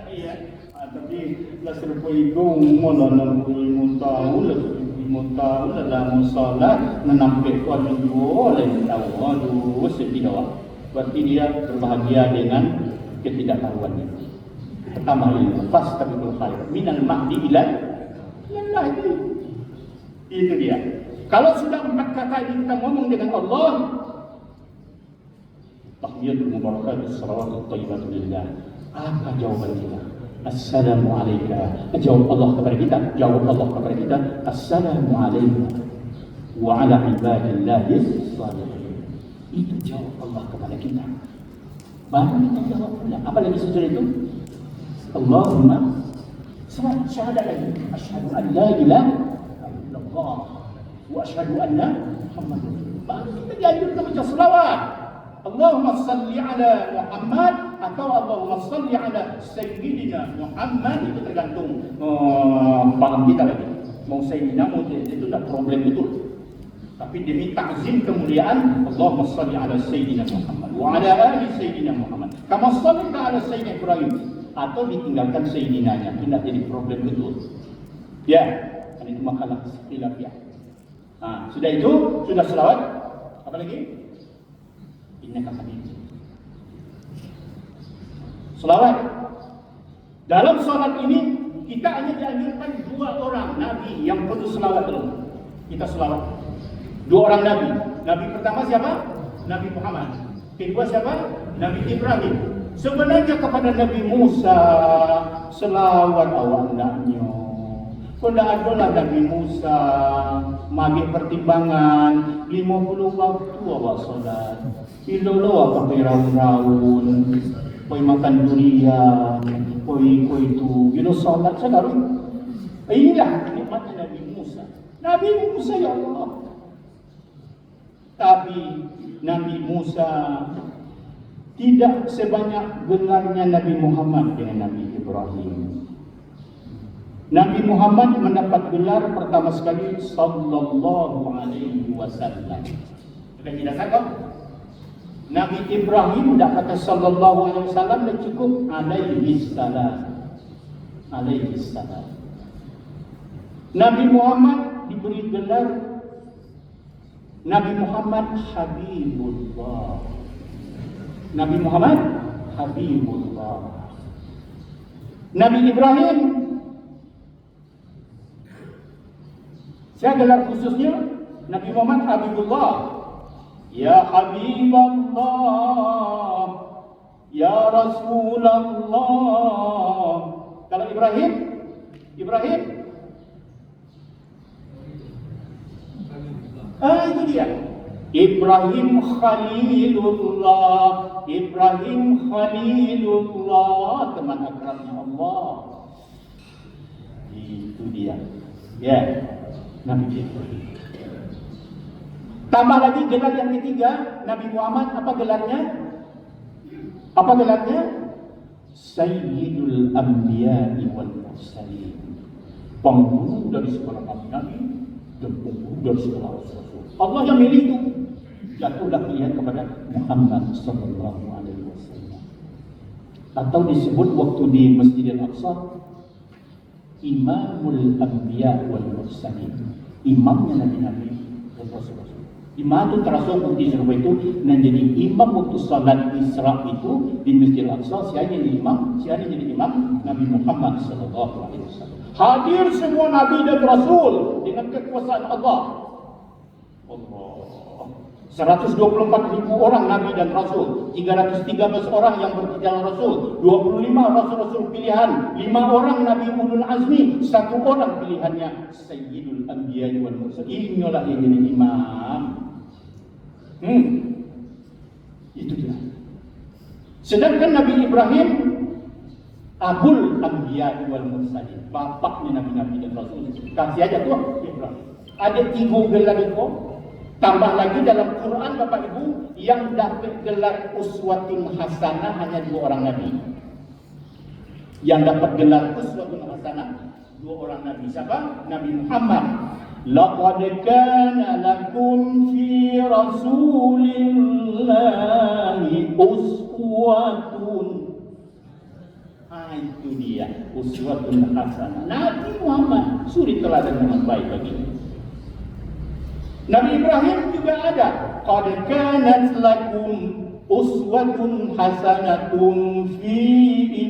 Iya. Tapi kelas rupa itu mulai 65 tahun, 65 tahun dalam salat menampik kuat boleh tahu. Aduh, sedih doang. Berarti dia berbahagia dengan ketidaktahuannya. Pertama ilmu, fastabiqul khair minal mahdi ila lillah. Itu dia. Kalau sudah 4 kata ini kita ngomong dengan Allah, tahmiyatul mubarakatus salawatut thayyibatul lillah. Apa jawaban kita? Assalamualaikum. Jawab Allah kepada kita. Jawab Allah kepada kita. Assalamualaikum wa ala ibadillahis shalihin. Itu jawab Allah kepada kita. Baru kita jawab pula. Apa lagi sesudah itu? Allahumma syahadat lagi. Asyhadu an la ilaha illallah wa asyhadu anna Muhammadan. Baru kita dianjurkan baca selawat. Allahumma salli ala Muhammad atau Allahumma salli ala Sayyidina Muhammad. Itu tergantung paham kita lagi. Mau Sayyidina itu dah problem betul. Tapi demi ta'zim kemuliaan, Allahumma salli ala Sayyidina Muhammad wa ala ali Sayyidina Muhammad kama sallaita ala Sayyidina Ibrahim. Atau ditinggalkan Sayyidinanya, tidak jadi problem betul. Ya, kan itu makalah khilafiyah. Sudah itu, sudah selawat. Apa lagi? Innaka hamid. Selawat. Dalam salat ini kita hanya dianjurkan 2 orang Nabi yang perlu selawat dulu. Kita selawat. 2 orang Nabi. Nabi pertama siapa? Nabi Muhammad. Kedua siapa? Nabi Ibrahim. Sebenarnya kepada Nabi Musa selawat awak ndaknya. Pada adalah Nabi Musa magi pertimbangan 50 waktu awak solat. Ilolo apa kay raun-raun, koi makan durian, koi itu, solat sekarang. Inilah nikmatnya Nabi Musa. Nabi Musa ya Allah. Tapi Nabi Musa tidak sebanyak gelarnya Nabi Muhammad dengan Nabi Ibrahim. Nabi Muhammad mendapat gelar pertama sekali sallallahu alaihi wasallam. Sudah tidak takut? Nabi Ibrahim tidak kata sallallahu alaihi wasallam, dah cukup alaihi salam. Alaihi salam. Nabi Muhammad diberi gelar Nabi Muhammad Habibullah. Nabi Muhammad Habibullah. Nabi Ibrahim, saya gelar khususnya Nabi Muhammad Habibullah. Ya Habiballah, Ya Rasulullah. Kalau Ibrahim itu dia. Ibrahim Khalilullah. Ibrahim Khalilullah, teman akrabnya Allah. Itu dia. Ya, Nabi Ibrahim. Tambah lagi gelar yang ketiga, Nabi Muhammad apa gelarnya? Apa gelarnya? Sayyidul Anbiya'i wal Mursalin. Penghulu dari segala nabi-nabi dan penghulu dari segala rasul. Allah yang milih itu. Jatuhlah pilihan kepada Muhammad sallallahu alaihi wasallam. Atau disebut waktu di Masjidil Aqsa Imamul Anbiya wal Mursalin. Imamnya nabi-nabi dan rasul-rasul. Imam itu terasuk di Israel itu dan jadi imam waktu salat Isra itu di Masjidil Aqsa. Siapa jadi imam? Nabi Muhammad sallallahu alaihi wasallam. Hadir semua nabi dan rasul dengan kekuasaan Allah. 124.000 orang nabi dan rasul, 313 orang yang berjalan rasul, 25 rasul-rasul pilihan, 5 orang nabi ulul azmi, 1 orang pilihannya Sayyidul Anbiya wal Mursalin. Inilah yang jadi imam. Itu dia. Sedangkan Nabi Ibrahim Abul Anbiya wal Mursalin, bapaknya nabi-nabi dan rasul. Kasih aja tuh Ibrahim. Ada 3 gelar itu. Tambah lagi dalam Quran Bapak Ibu yang dapat gelar uswatun hasanah hanya 2 orang nabi. Yang dapat gelar uswatun hasanah 2 orang nabi. Siapa? Nabi Muhammad. Laqad kana lakum fi Rasulillahi uswatun. Itu dia uswatun hasanah. Nabi Muhammad suri teladan yang baik bagi. Nabi Ibrahim juga ada. Qad kanat lakum uswatun hasanatun fi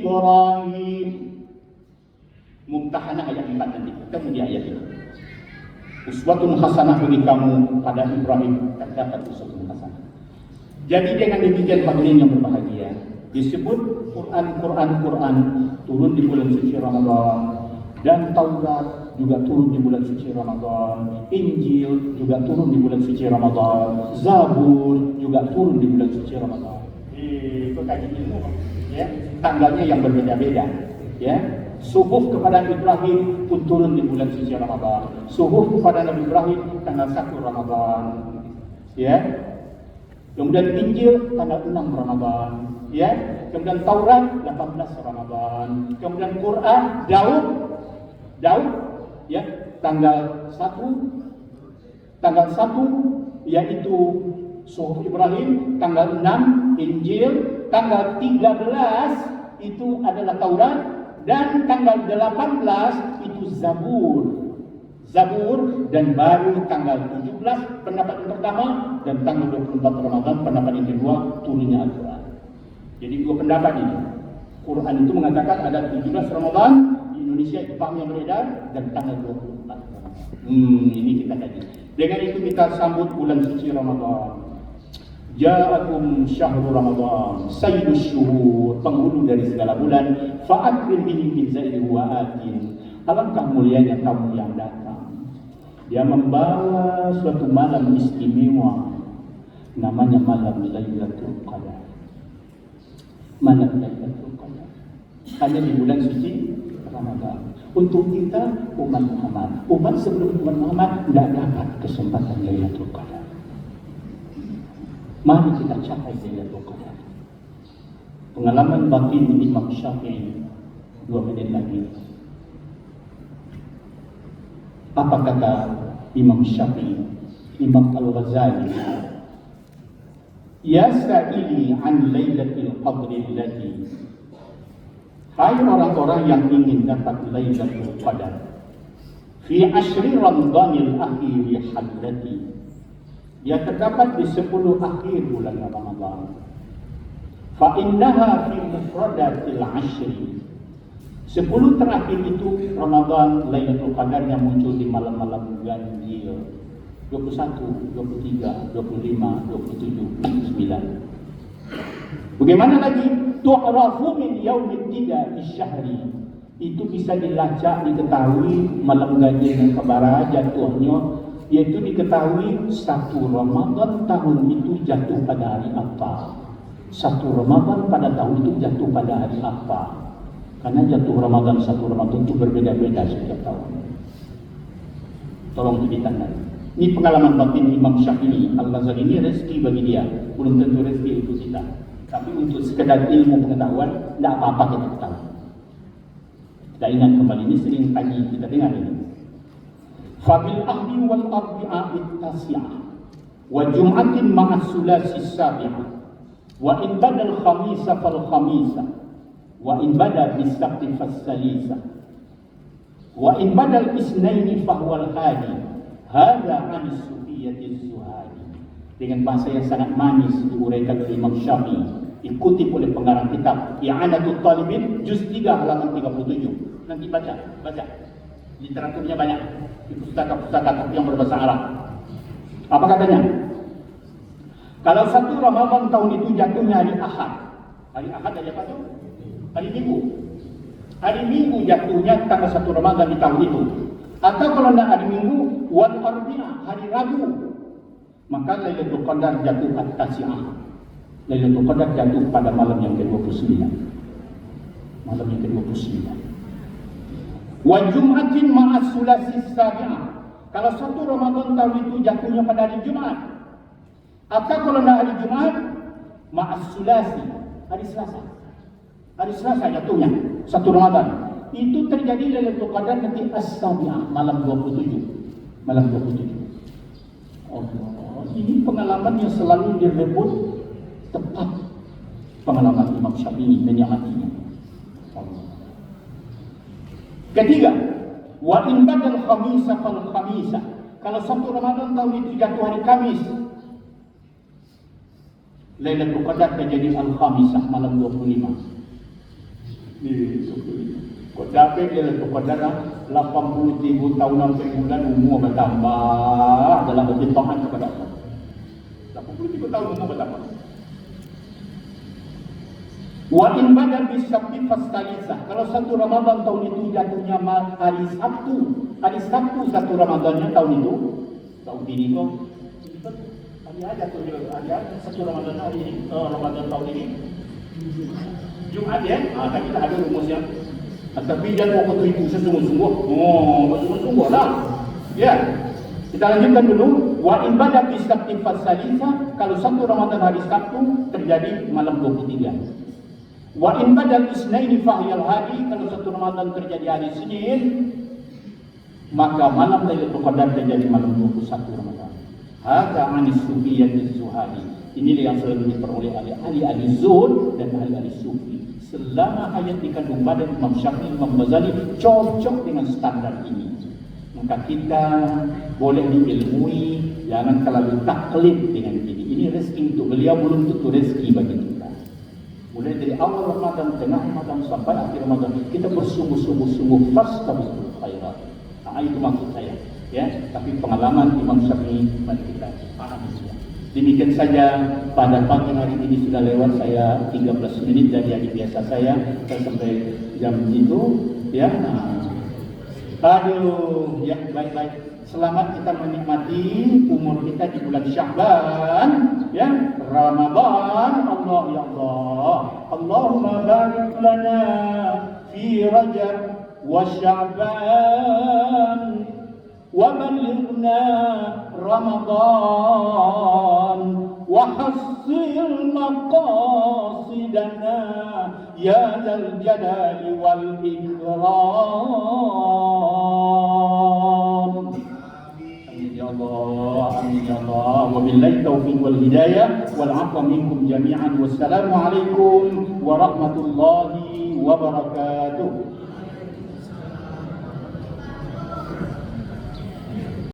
Ibrahim. Mumtahanah ayat 4 nanti. Ketemu di ayat ini. Uswatun hasanah bagi kamu pada Ibrahim, terdapat uswatun hasanah. Jadi dengan demikian hadirin yang berbahagia, disebut Quran turun di bulan suci Ramadan, dan Taurat juga turun di bulan suci Ramadan, Injil juga turun di bulan suci Ramadan, Zabur juga turun di bulan suci Ramadan. Itu kaji ilmu, ya. Tanggalnya yang berbeda-beda, ya. Suhuf kepada Ibrahim pun turun di bulan suci Ramadan. Suhuf kepada Nabi Ibrahim tanggal 1 Ramadan, ya. Kemudian Injil tanggal 6 Ramadan, ya. Kemudian Taurat 18 Ramadan. Kemudian Quran Daud, ya, tanggal 1 yaitu Suhuf Ibrahim, tanggal 6 Injil, tanggal 13 itu adalah Taurat, dan tanggal 18 itu Zabur, dan baru tanggal 17 pendapat yang pertama, dan tanggal 24 Ramadan pendapat yang kedua turunnya Al-Quran. Jadi dua pendapat ini. Quran itu mengatakan ada 17 Ramadan di Indonesia, itu paham yang beredar, dan tanggal 24 Ramadan. Ini kita kaji. Dengan itu kita sambut bulan suci Ramadan. Ja'akum syahrul Ramadan sayyidus syuhur, penghulu dari segala bulan, fa'akrim bihi min zaidi wa atin. Alangkah mulianya tamu yang datang. Dia membawa suatu malam istimewa, namanya malam Lailatul Qadar. Malam Lailatul Qadar hanya di bulan suci Ramadan. Untuk kita umat Muhammad, sebelum umat Muhammad tidak dapat kesempatan Lailatul Qadar. Mari kita capai Lailatul Qadar. Pengalaman batin Imam Syafi'i 2 menit lagi. Apa kata Imam Syafi'i, Imam Al-Ghazali? Ya sa'ili an Lailatul Qadri allati, hai orang-orang yang ingin dapat Lailatul Qadar, fi ashri Ramadhanil akhiri hadlati, dia terdapat di 10 akhir bulan Ramadan. Fa innaha fi mufradatil ashri, 10 terakhir itu Ramadan, Lailatul Qadar yang muncul di malam-malam ganjil, 21, 23, 25, 27, 29. Bagaimana lagi? Tu'rafu min yaumid tiga isyahri, itu bisa dilacak, diketahui malam ganjil yang kebarah jatuhnya, yaitu diketahui 1 Ramadan tahun itu jatuh pada hari apa. 1 Ramadan pada tahun itu jatuh pada hari apa. Karena jatuh Ramadan 1 Ramadan itu berbeda-beda setiap tahun. Tolong ditandai. Ini pengalaman batin Imam Syafi'i. Al-Ghazali ini rezeki bagi dia, belum tentu rezeki untuk kita. Tapi untuk sekedar ilmu pengetahuan, tidak apa-apa kita tahu. Kita ingat kembali, ini sering tadi kita dengar ini. Fabil ahdi wal arbi'a'it tasi'ah wa jum'atin ma'as sulasi sabi'ah wa in badal khamisa fal khamisa wa in badal bisabti fassalisa wa in badal isnaini fahuwal hadi hadha anis sufiyatiz zuhadi. Dengan bahasa yang sangat manis diuraikan oleh Imam Syafi'i, dikutip oleh pengarang kitab I'anatul Talibin juz 3 halaman 37. Nanti baca. Literaturnya banyak di pustaka-pustaka yang berbahasa Arab. Apa katanya? Kalau 1 Ramadan tahun itu jatuhnya hari Ahad. Hari Ahad ada apa tuh? Hari Minggu. Hari Minggu jatuhnya tanggal 1 Ramadan di tahun itu. Atau kalau tidak hari Minggu, wal arbi'ah, hari Rabu. Maka Lailatul Qadar jatuh at-tasi'ah. Lailatul Qadar jatuh pada malam yang ke-29. Malam yang ke-29. Wa jum'atin ma'as sulasis sabi'ah. Kalau 1 Ramadan tahun itu jatuhnya pada hari Jumat. Atau kalau tidak hari Jumat, ma'as sulasi, hari Selasa. Hari Selasa jatuhnya 1 Ramadan. Itu terjadi Lailatul Qadar nanti as-sabi'ah, malam 27. Malam 27. Allah, ini pengalaman yang selalu direbut tepat. Pengalaman Imam Syafi'i menyamatinya. Ketiga, wa in badal khamisa fal khamisa. Kalau 1 Ramadan tahun itu jatuh hari Kamis, Lailatul Qadar terjadi al-khamisah, malam 25. Kau dapat dia letak pada 80,000 tahun sampai bulan umur bertambah dalam bertahan kepada Allah. 80,000 tahun umur bertambah. Wa in badal bisabti fastalisa. Kalau satu Ramadan tahun itu jatuhnya hari Sabtu satu Ramadannya tahun itu, tahun ini kok hari aja tuh hari aja satu Ramadan hari ini, Ramadan tahun ini Jumat ya. Kan kita ada rumusnya. Tapi jangan waktu itu sesungguh-sungguh. Sesungguh-sungguh lah. Ya. Kita lanjutkan dulu. Wa in badal bisabti fastalisa. Kalau satu Ramadan hari Sabtu terjadi malam 23. Wa in badal isnaini fahyal hadi. Kalau satu Ramadan terjadi hari Senin, maka malam Lailatul Qadar terjadi malam 21 Ramadan. Hadza anis sufiyyati zuhadi. Inilah yang selalu diperoleh oleh ahli-ahli zuhud dan ahli-ahli sufi. Selama ayat dikandung badan Imam Syafi'i, Imam Ghazali cocok dengan standar ini, maka kita boleh diilmui, jangan terlalu taklid dengan ini. Ini rezeki untuk beliau, belum tentu rezeki bagi kita. Mulai dari awal Ramadan, tengah Ramadan sampai akhir Ramadan, kita bersungguh-sungguh fastabiqul khairat. Nah, itu maksud saya, ya. Tapi pengalaman Imam Syafi'i mari kita pahami semua. Demikian saja pada pagi hari ini sudah lewat saya 13 menit dari hari biasa saya sampai jam itu, ya. Aduh, ya baik-baik. Selamat kita menikmati umur kita di bulan Sya'ban, ya, Ramadan. Allah ya Allah. Allahumma barik lana fi Rajab wa Sya'ban wa balighna Ramadan wa hassil maqasidana ya dzal jalali wal ikram. Ya Allah, amin ya Allah. Wabillahi taufiq wal hidayah wal 'afwa minkum jami'an. Wassalamu alaikum warahmatullahi wabarakatuh.